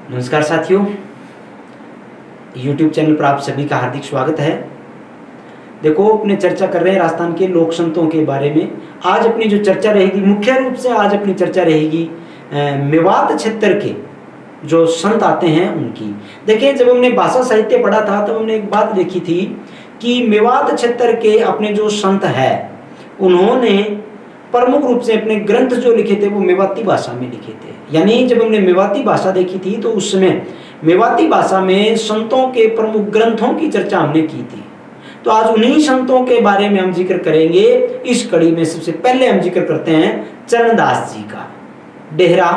नमस्कार साथियों, YouTube channel पर आप सभी का हार्दिक स्वागत है। देखो, अपने चर्चा कर रहे हैं राजस्थान के लोक संतों के बारे में। आज अपनी जो चर्चा रहेगी, मुख्य रूप से आज अपनी चर्चा रहेगी मेवात क्षेत्र के जो संत आते हैं उनकी। देखिए, जब हमने भाषा साहित्य पढ़ा था तब हमने एक बात देखी थी कि मेवात क्षेत्र के अपने जो संत है उन्होंने प्रमुख रूप से अपने ग्रंथ जो लिखे थे वो मेवाती भाषा में लिखे थे। यानी जब हमने मेवाती भाषा देखी थी तो उस समय मेवाती भाषा में संतों के प्रमुख ग्रंथों की चर्चा हमने की थी। तो आज उन्हीं संतों के बारे में हम जिक्र करेंगे। इस कड़ी में सबसे पहले हम जिक्र करते हैं चरणदास जी का। डेहरा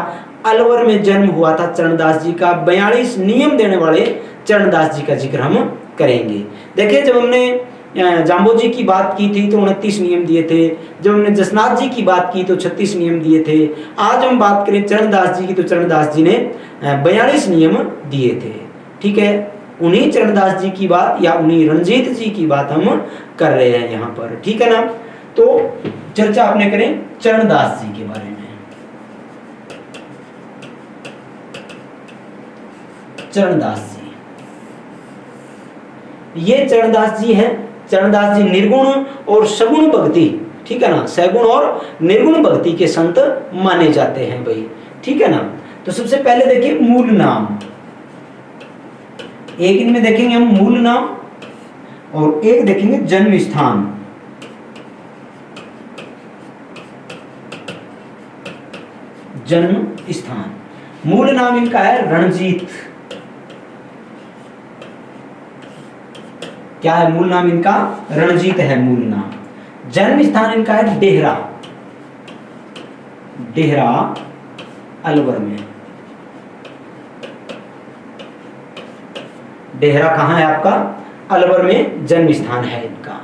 अलवर में जन्म हुआ था चरणदास जी का। 42 नियम देने वाले चरणदास जी का जिक्र हम करेंगे। देखिए, जब हमने जाम्बो जी की बात की थी तो 29 नियम दिए थे। जब हमने जसनाथ जी की बात की तो 36 नियम दिए थे। आज हम बात करें चरणदास जी की तो चरणदास जी ने 42 नियम दिए थे। ठीक है, उन्हीं चरणदास जी की बात या उन्हीं रणजीत जी की बात हम कर रहे हैं यहाँ पर। ठीक है ना। तो चर्चा आपने करें चरणदास जी के बारे में। चरणदास जी, ये चरणदास जी हैं। चरणदास जी निर्गुण और सगुण भक्ति, ठीक है ना, सगुण और निर्गुण भक्ति के संत माने जाते हैं भाई। ठीक है ना। तो सबसे पहले देखिए मूल नाम। एक इनमें देखेंगे हम मूल नाम और एक देखेंगे जन्म स्थान। जन्म स्थान, मूल नाम इनका है रणजीत। क्या है मूल नाम इनका? रणजीत है मूल नाम। जन्म स्थान इनका है डेहरा। डेहरा अलवर में। डेहरा कहां है आपका? अलवर में जन्म स्थान है इनका।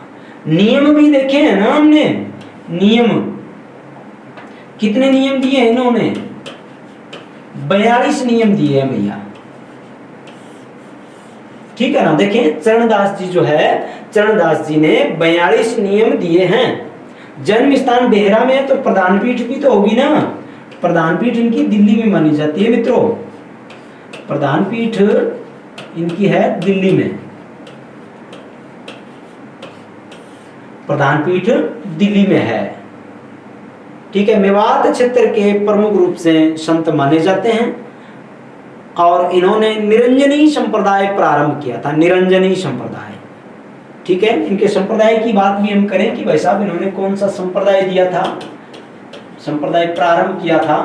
नियम भी देखे हैं ना हमने। नियम कितने नियम दिए हैं इन्होंने? 42 नियम दिए हैं भैया। ठीक है ना। देखें, चरणदास जी जो है, चरणदास जी ने 42 नियम दिए हैं। जन्म स्थान डेहरा में है तो प्रधान पीठ भी तो होगी ना। प्रधान पीठ इनकी दिल्ली में मानी जाती है मित्रों। प्रधान पीठ इनकी है दिल्ली में। प्रधान पीठ दिल्ली में है। ठीक है। मेवात क्षेत्र के प्रमुख रूप से संत माने जाते हैं और इन्होंने निरंजनी संप्रदाय प्रारंभ किया था। निरंजनी संप्रदाय। ठीक है। इनके संप्रदाय की बात भी हम करें कि भाई साहब इन्होंने कौन सा संप्रदाय दिया था, संप्रदाय प्रारंभ किया था,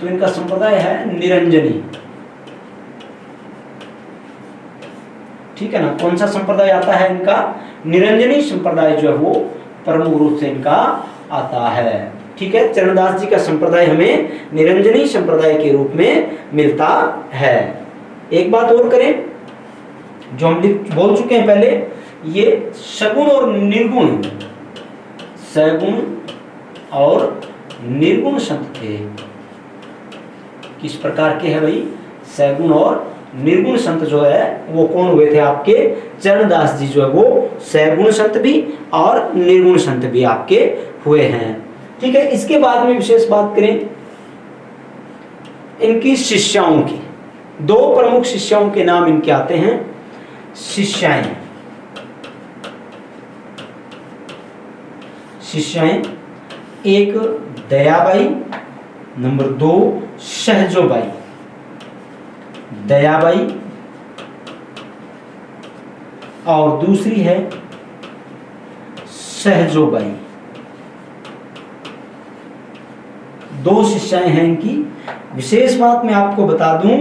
तो इनका संप्रदाय है निरंजनी। ठीक है ना। कौन सा संप्रदाय आता है इनका? निरंजनी संप्रदाय जो है वो प्रमुख रूप से इनका आता है। ठीक है। चरणदास जी का संप्रदाय हमें निरंजनी संप्रदाय के रूप में मिलता है। एक बात और करें जो हम बोल चुके हैं पहले, ये सगुण और निर्गुण, सगुण और निर्गुण संत थे। किस प्रकार के हैं भाई? सगुण और निर्गुण संत जो है वो कौन हुए थे आपके? चरणदास जी जो है वो सगुण संत भी और निर्गुण संत भी आपके हुए हैं। ठीक है। इसके बाद में विशेष बात करें इनकी शिष्याओं की। दो प्रमुख शिष्याओं के नाम इनके आते हैं। शिष्याएं, शिष्याएं, एक दयाबाई, नंबर 2 सहजोबाई। दयाबाई और दूसरी है सहजोबाई। दो शिष्याएं हैं इनकी। विशेष बात मैं आपको बता दूं,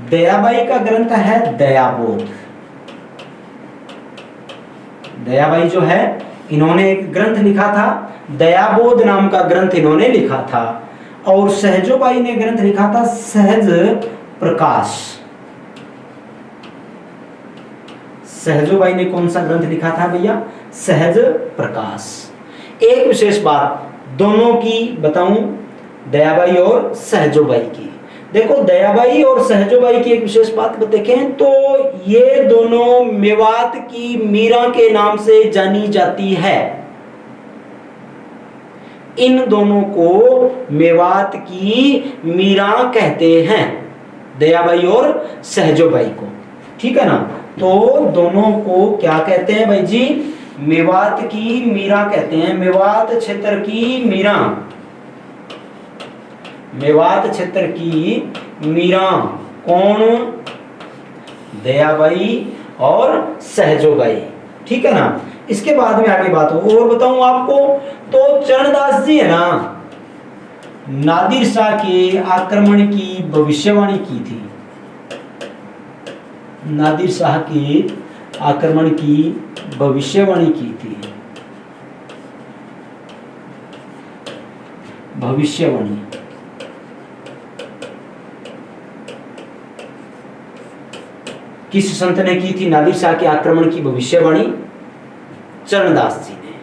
दयाबाई का ग्रंथ है दयाबोध। दयाबाई जो है इन्होंने एक ग्रंथ लिखा था, दयाबोध नाम का ग्रंथ इन्होंने लिखा था। और सहजोबाई ने ग्रंथ लिखा था सहज प्रकाश। सहजोबाई ने कौन सा ग्रंथ लिखा था भैया? सहज प्रकाश। एक विशेष बात दोनों की बताऊं, दयाबाई और सहजोबाई की। देखो, दयाबाई और सहजोबाई की एक विशेष बात देखें तो ये दोनों मेवात की मीरा के नाम से जानी जाती है। इन दोनों को मेवात की मीरा कहते हैं। दयाबाई और सहजोबाई को, ठीक है ना। तो दोनों को क्या कहते हैं भाई जी, मेवात की मीरा कहते हैं, मेवात क्षेत्र की मीरा, मेवात क्षेत्र की मीरा कौन, दयाबाई और सहजोबाई, ठीक है ना। इसके बाद में आगे बात हो और बताऊं आपको, तो चरणदास जी है ना, नादिर शाह के आक्रमण की भविष्यवाणी की थी, नादिर शाह के आक्रमण की भविष्यवाणी की थी, भविष्यवाणी। किस संत ने की थी नादिर शाह के आक्रमण की भविष्यवाणी? चरणदास जी ने।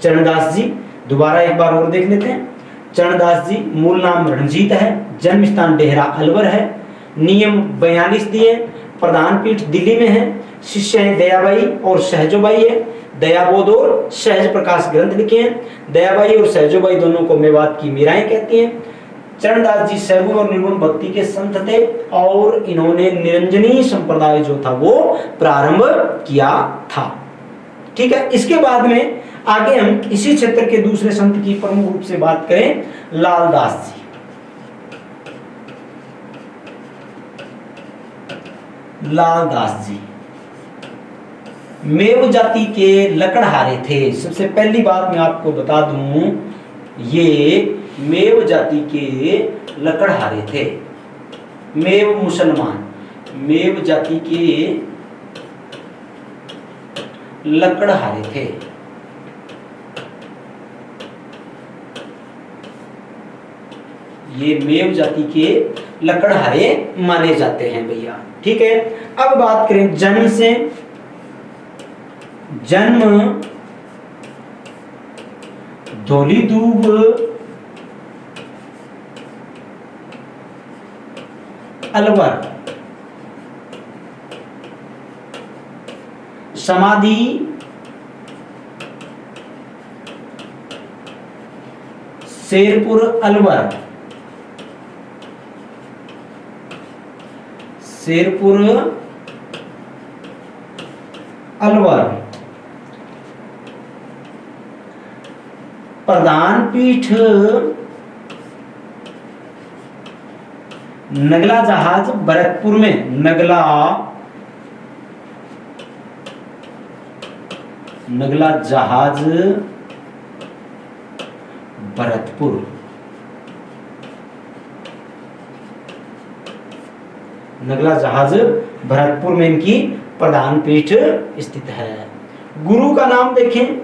चरणदास जी दोबारा एक बार और देख लेते हैं। चरणदास जी मूल नाम रणजीत है, जन्म स्थान डेहरा अलवर है, नियम 42 दिए, प्रधान पीठ दिल्ली में है, शिष्य है दयाबाई और सहजोबाई है, दयाबोध और सहज प्रकाश ग्रंथ लिखे हैं। दयाबाई और सहजोबाई दोनों को मेवात की मीराएं कहती हैं। चरणदास जी सगुण और निर्गुण भक्ति के संत थे और इन्होंने निरंजनी संप्रदाय जो था वो प्रारंभ किया था, ठीक है। इसके बाद में आगे हम इसी क्षेत्र के दूसरे संत की प्रमुख रूप से बात करें, लालदास जी। लालदास जी मेव जाति के लकड़हारे थे। सबसे पहली बात मैं आपको बता दूं, ये मेव जाति के लकड़हारे थे। मेव मुसलमान, मेव जाति के लकड़हारे थे। ये मेव जाति के लकड़हारे माने जाते हैं भैया, ठीक है। अब बात करें जन्म से, जन्म धौलीधूब अलवर, समाधि शेरपुर अलवर, शेरपुर अलवर, प्रधान पीठ नगला जहाज भरतपुर में, नगला जहाज भरतपुर, नगला जहाज भरतपुर में इनकी प्रधान पीठ स्थित है। गुरु का नाम देखें,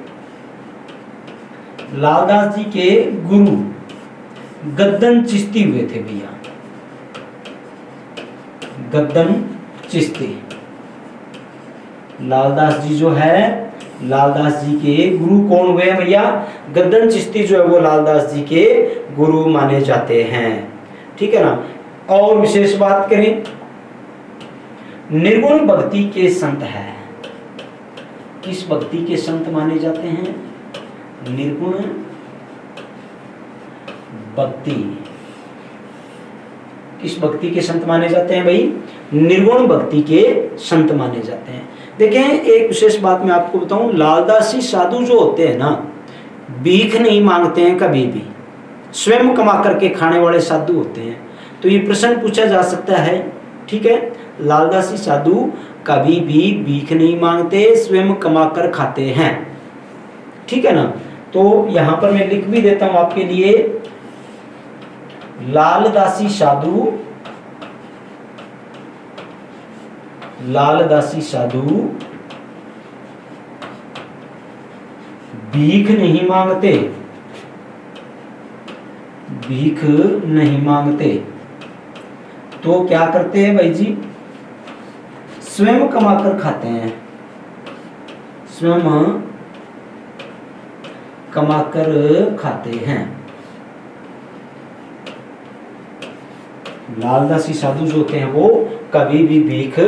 लालदास जी के गुरु गद्दन चिश्ती हुए थे भैया, गद्दन चिश्ती। लालदास जी जो है, लालदास जी के गुरु कौन हुए भैया? गद्दन चिश्ती जो है वो लालदास जी के गुरु माने जाते हैं, ठीक है ना। और विशेष बात करें, निर्गुण भक्ति के संत है। किस भक्ति के संत माने जाते हैं? निर्गुण भक्ति। किस भक्ति के संत माने जाते हैं भाई? निर्गुण भक्ति के संत माने जाते हैं। देखें, एक विशेष बात मैं आपको बताऊं, लालदासी साधु जो होते हैं ना, भीख नहीं मांगते हैं कभी भी, स्वयं कमा करके खाने वाले साधु होते हैं। तो ये प्रश्न पूछा जा सकता है, ठीक है, लालदासी साधु कभी भी भीख नहीं मांगते, स्वयं कमा कर खाते हैं, ठीक है ना। तो यहां पर मैं लिख भी देता हूं आपके लिए, लालदासी साधु, लालदासी साधु भीख नहीं मांगते, भीख नहीं मांगते। तो क्या करते हैं भाई जी? स्वयं कमाकर खाते हैं, स्वयं कमाकर खाते हैं। लालदासी साधु जो होते हैं वो कभी भी भीख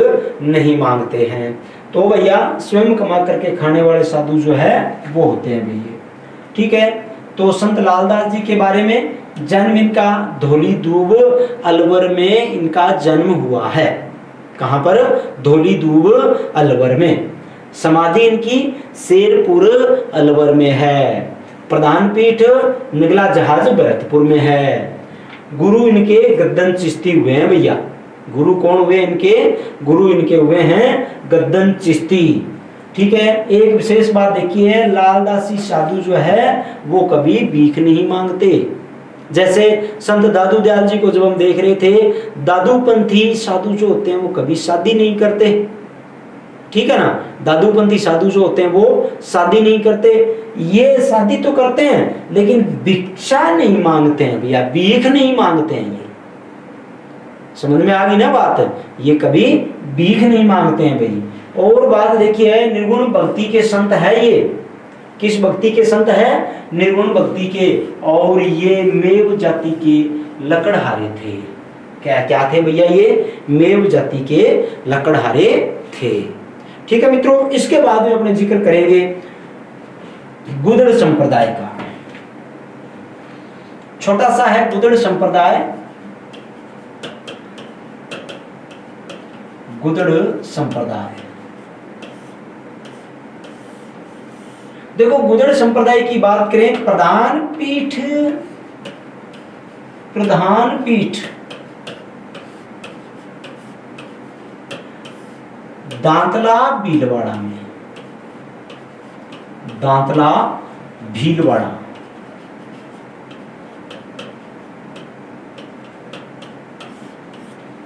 नहीं मांगते हैं। तो भैया स्वयं कमा करके खाने वाले साधु जो है वो होते हैं भैया, ठीक है। तो संत लालदास जी के बारे में, जन्म इनका धौली दूब अलवर में इनका जन्म हुआ है। कहां पर? धौली दूब अलवर में। समाधि इनकी शेरपुर अलवर में है। प्रधान पीठ निगला जहाज भरतपुर में है। गुरु इनके गद्दन चिश्ती हुए हैं भैया। गुरु कौन हुए इनके? गुरु इनके हुए हैं गद्दन चिश्ती। ठीक है, एक विशेष बात देखिए, लालदासी साधु जो है वो कभी भीख नहीं मांगते। जैसे संत दादू दयाल जी को जब हम देख रहे थे, दादूपंथी साधु जो होते हैं वो कभी शादी नहीं करते। ठीक है ना, दादूपंथी साधु जो होते हैं वो शादी नहीं करते। ये शादी तो करते हैं लेकिन भिक्षा नहीं मांगते हैं भैया, भीख नहीं मांगते हैं। ये समझ में आ गई ना बात? ये कभी भीख नहीं मांगते हैं भाई। और बात देखिए, निर्गुण भक्ति के संत है ये। किस भक्ति के संत है? निर्गुण भक्ति के। और ये मेव जाति के लकड़हारे थे। क्या क्या थे भैया? ये मेव जाति के लकड़हारे थे। ठीक है मित्रों, इसके बाद में अपने जिक्र करेंगे गुदड़ संप्रदाय का। छोटा सा है गुदड़ संप्रदाय। गुदड़ संप्रदाय, देखो गुदड़ संप्रदाय की बात करें, प्रधान पीठ दांतला भीलवाड़ा में। दांतला भीलवाड़ा,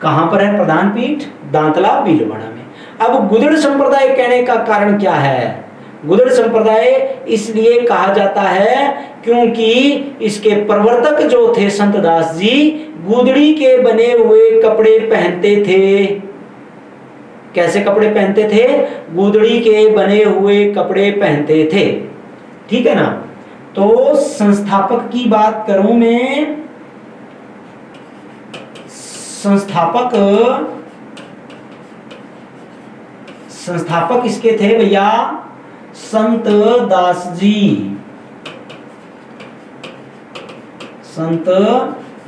कहां पर है प्रधान पीठ? दांतला भीलवाड़ा में। अब गुदड़ संप्रदाय कहने का कारण क्या है? गुदड़ संप्रदाय इसलिए कहा जाता है क्योंकि इसके प्रवर्तक जो थे संत दास जी, गुदड़ी के बने हुए कपड़े पहनते थे। कैसे कपड़े पहनते थे? गुदड़ी के बने हुए कपड़े पहनते थे। ठीक है ना। तो संस्थापक की बात करूं मैं, संस्थापक इसके थे भैया संत दास जी। संत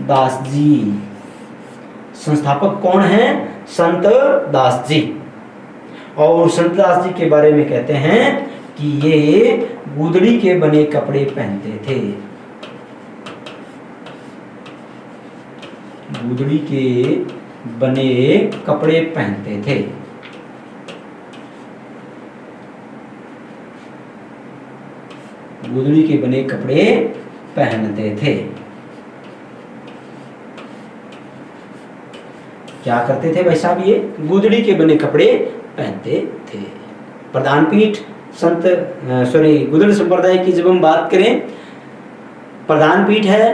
दास जी संस्थापक कौन है? संत दास जी। और संत दास जी के बारे में कहते हैं कि ये गुदड़ी के बने कपड़े पहनते थे। गुदड़ी के बने कपड़े पहनते थे। गुदड़ी के बने कपड़े पहनते थे। क्या करते थे भाई साहब? ये गुदड़ी के बने कपड़े पहनते थे। प्रधान पीठ गुदड़ संप्रदाय की जब हम बात करें, प्रधान पीठ है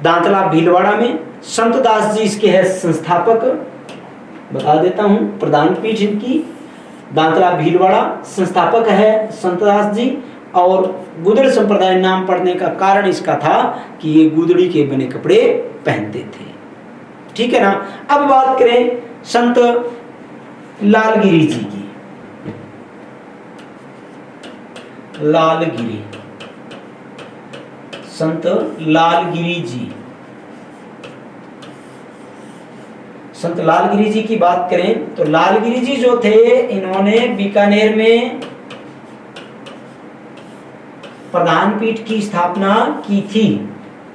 दांतला भीलवाड़ा में। संत दास जी इसके है संस्थापक। बता देता हूं, प्रधान पीठ इनकी दांतला भीलवाड़ा, संस्थापक है संत दास जी। और गुदड़ संप्रदाय नाम पड़ने का कारण इसका था कि ये गुदड़ी के बने कपड़े पहनते थे। ठीक है ना। अब बात करें संत लालगिरी जी की। लालगिरी, संत लालगिरी जी। संत लालगिरी जी की बात करें तो लालगिरी जी जो थे, इन्होंने बीकानेर में प्रधान पीठ की स्थापना की थी।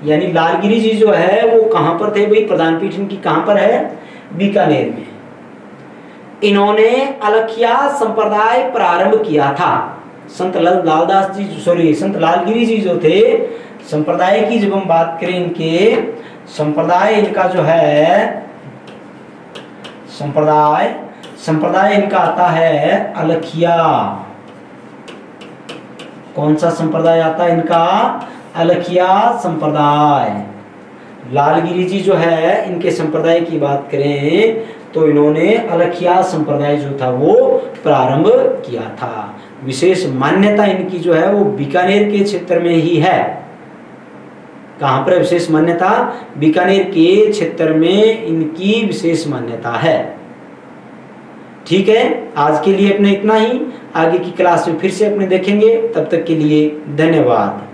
यानी लालगिरी जी जो है वो कहां पर थे भाई? प्रधान पीठ इनकी कहां पर है? बीकानेर में। इन्होंने अलखिया संप्रदाय प्रारंभ किया था। संत लालगिरी जी जो थे, संप्रदाय की जब हम बात करें, इनके संप्रदाय इनका जो है संप्रदाय इनका आता है अलखिया। कौन सा संप्रदाय आता है इनका? अलखिया संप्रदाय। लालगिरी जी जो है, इनके संप्रदाय की बात करें तो इन्होंने अलखिया संप्रदाय जो था वो प्रारंभ किया था। विशेष मान्यता इनकी जो है वो बीकानेर के क्षेत्र में ही है। कहां पर विशेष मान्यता? बीकानेर के क्षेत्र में इनकी विशेष मान्यता है। ठीक है, आज के लिए अपने इतना ही। आगे की क्लास में फिर से अपने देखेंगे। तब तक के लिए धन्यवाद।